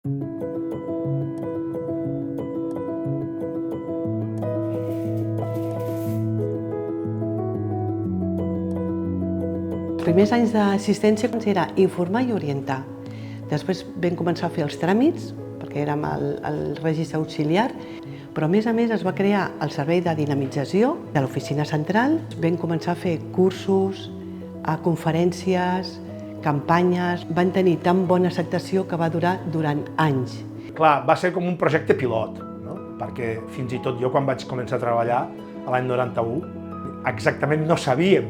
Els primers anys d'assistència era informar i orientar. Després vam començar a fer els tràmits, perquè érem el registre auxiliar, però a més es va crear el servei de dinamització de l'oficina central. Vam començar a fer cursos, conferències, campanyes. Van tenir tan bona acceptació que va durar durant anys. Clar, va ser com un projecte pilot, no? Perquè fins i tot jo quan vaig començar a treballar, l'any 91, exactament no sabíem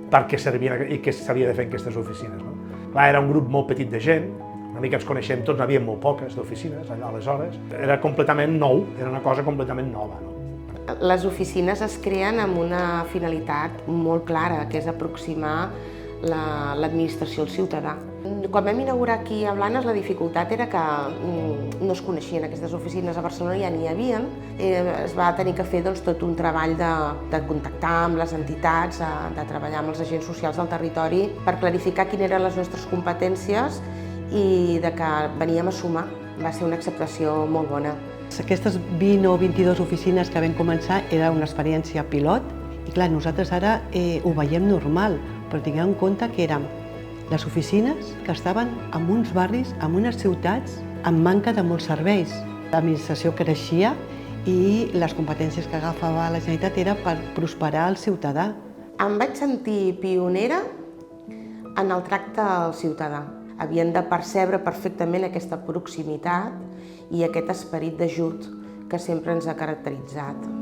per què servien i què s'havia de fer en aquestes oficines. No? Clar, era un grup molt petit de gent, una mica ens coneixem tots, n'hi havia molt poques d'oficines aleshores. Era completament nou, era una cosa completament nova. No? Les oficines es creen amb una finalitat molt clara, que és aproximar l'administració al ciutadà. Quan vam inaugurar aquí a Blanes, la dificultat era que no es coneixien aquestes oficines. A Barcelona ja n'hi havia. Es va tenir que fer tot un treball de contactar amb les entitats, de treballar amb els agents socials del territori per clarificar quines eren les nostres competències i de que veníem a sumar. Va ser una acceptació molt bona. Aquestes 20 o 22 oficines que vam començar era una experiència pilot i clar, nosaltres ara ho veiem normal, però tingueu en compte que érem les oficines que estaven en uns barris, en unes ciutats, amb manca de molts serveis. L'administració creixia i les competències que agafava la Generalitat era per prosperar el ciutadà. Em vaig sentir pionera en el tracte al ciutadà. Havien de percebre perfectament aquesta proximitat i aquest esperit d'ajut que sempre ens ha caracteritzat.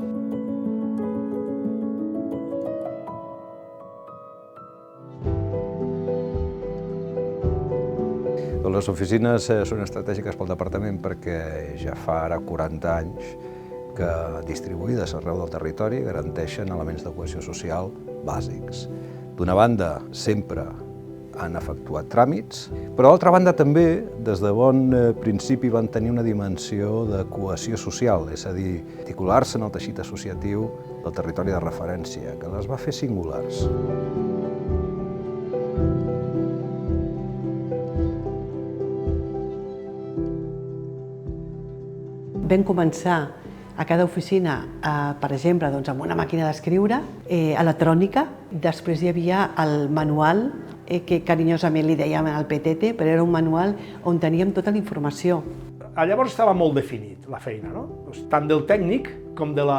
Les oficines són estratègiques pel departament perquè ja fa ara 40 anys que, distribuïdes arreu del territori, garanteixen elements de cohesió social bàsics. D'una banda, sempre han efectuat tràmits, però d'altra banda també, des de bon principi, van tenir una dimensió de cohesió social, és a dir, articular-se en el teixit associatiu del territori de referència, que les va fer singulars. Vam començar a cada oficina, per exemple, amb una màquina d'escriure electrònica. Després hi havia el manual, que carinyosament li dèiem el PTT, però era un manual on teníem tota la informació. Llavors estava molt definit la feina, no? Tant del tècnic com del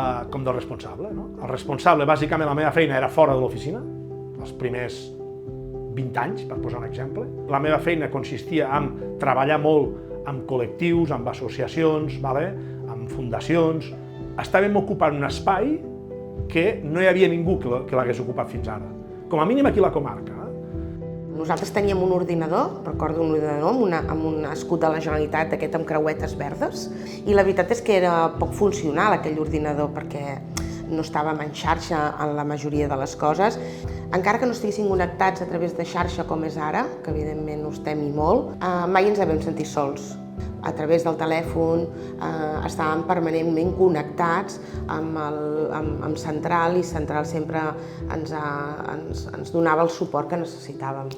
responsable. El responsable, bàsicament, la meva feina era fora de l'oficina, els primers 20 anys, per posar un exemple. La meva feina consistia en treballar molt amb col·lectius, amb associacions, amb fundacions. Estàvem ocupant un espai que no hi havia ningú que l'hagués ocupat fins ara, com a mínim aquí a la comarca. Nosaltres teníem un ordinador, recordo un ordinador amb un escut de la Generalitat, aquest amb creuetes verdes, i la veritat és que era poc funcional aquell ordinador perquè no estàvem en xarxa en la majoria de les coses. Encara que no estiguessin connectats a través de xarxa com és ara, que evidentment ho estem i molt, mai ens vam sentir sols. A través del telèfon estàvem permanentment connectats amb Central i Central sempre ens donava el suport que necessitàvem.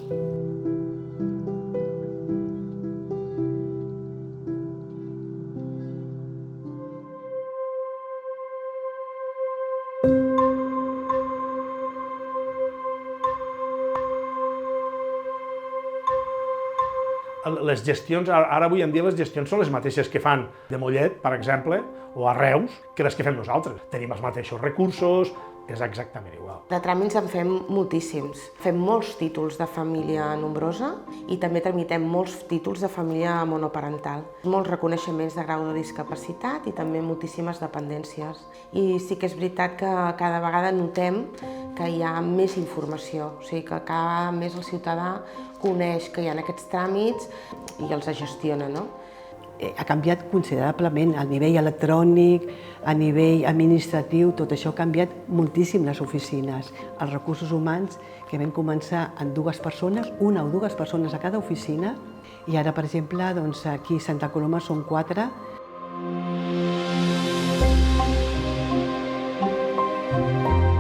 Les gestions, ara avui en dia les gestions són les mateixes que fan de Mollet, per exemple, o a Reus, que les que fem nosaltres. Tenim els mateixos recursos, és exactament igual. De tràmits en fem moltíssims. Fem molts títols de família nombrosa i també tramitem molts títols de família monoparental. Molts reconeixements de grau de discapacitat i també moltíssimes dependències. I sí que és veritat que cada vegada notem que hi ha més informació, o sigui que cada més el ciutadà coneix que hi ha aquests tràmits i els gestiona, no? Ha canviat considerablement a nivell electrònic, a nivell administratiu, tot això ha canviat moltíssim les oficines. Els recursos humans que vam començar amb 2 persones, 1 o 2 persones a cada oficina, i ara, per exemple, aquí a Santa Coloma són 4.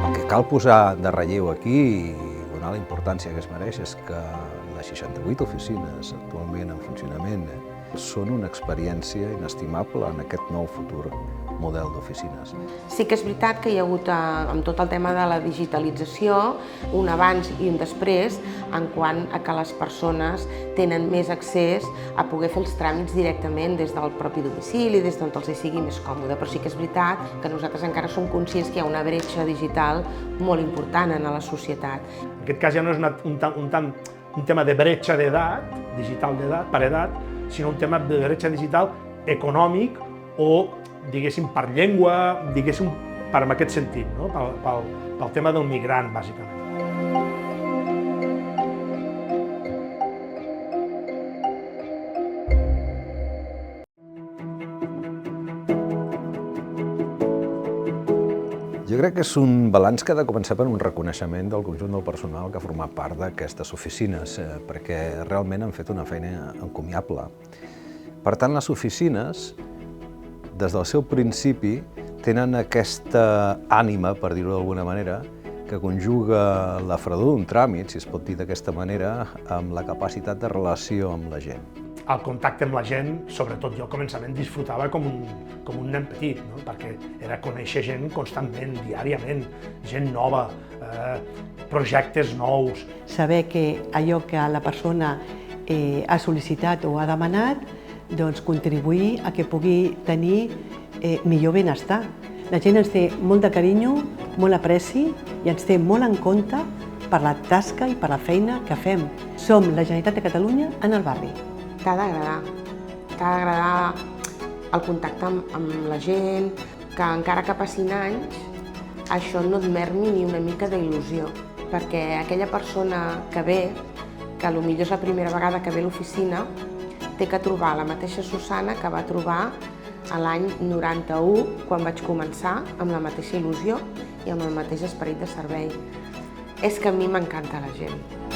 El que cal posar de relleu aquí i donar la importància que es mereix és que les 68 oficines actualment en funcionament són una experiència inestimable en aquest nou futur model d'oficines. Sí que és veritat que hi ha hagut, amb tot el tema de la digitalització, un abans i un després en quant a que les persones tenen més accés a poder fer els tràmits directament des del propi domicili, des d'on els sigui més còmode. Però sí que és veritat que nosaltres encara som conscients que hi ha una bretxa digital molt important en la societat. En aquest cas ja no és un tema de bretxa d'edat, digital d'edat, per edat, sinó un tema de bretxa digital econòmic o, diguéssim, per llengua, diguéssim, per en aquest sentit, no? Pel tema del migrant, bàsicament. Jo crec que és un balanç que ha de començar per un reconeixement del conjunt del personal que ha format part d'aquestes oficines, perquè realment han fet una feina encomiable. Per tant, les oficines, des del seu principi, tenen aquesta ànima, per dir-ho d'alguna manera, que conjuga la fredor d'un tràmit, si es pot dir d'aquesta manera, amb la capacitat de relació amb la gent. El contacte amb la gent, sobretot jo al començament disfrutava com un nen petit, no? Perquè era conèixer gent constantment, diàriament, gent nova, projectes nous. Saber que allò que la persona ha sol·licitat o ha demanat, doncs contribuir a que pugui tenir millor benestar. La gent ens té molt de carinyo, molt apreci i ens té molt en compte per la tasca i per la feina que fem. Som la Generalitat de Catalunya en el barri. T'ha d'agradar el contacte amb la gent, que encara que passin anys, això no et mermi ni una mica d'il·lusió, perquè aquella persona que ve, que potser és la primera vegada que ve a l'oficina, té que trobar la mateixa Susana que va trobar l'any 91, quan vaig començar, amb la mateixa il·lusió i amb el mateix esperit de servei. És que a mi m'encanta la gent.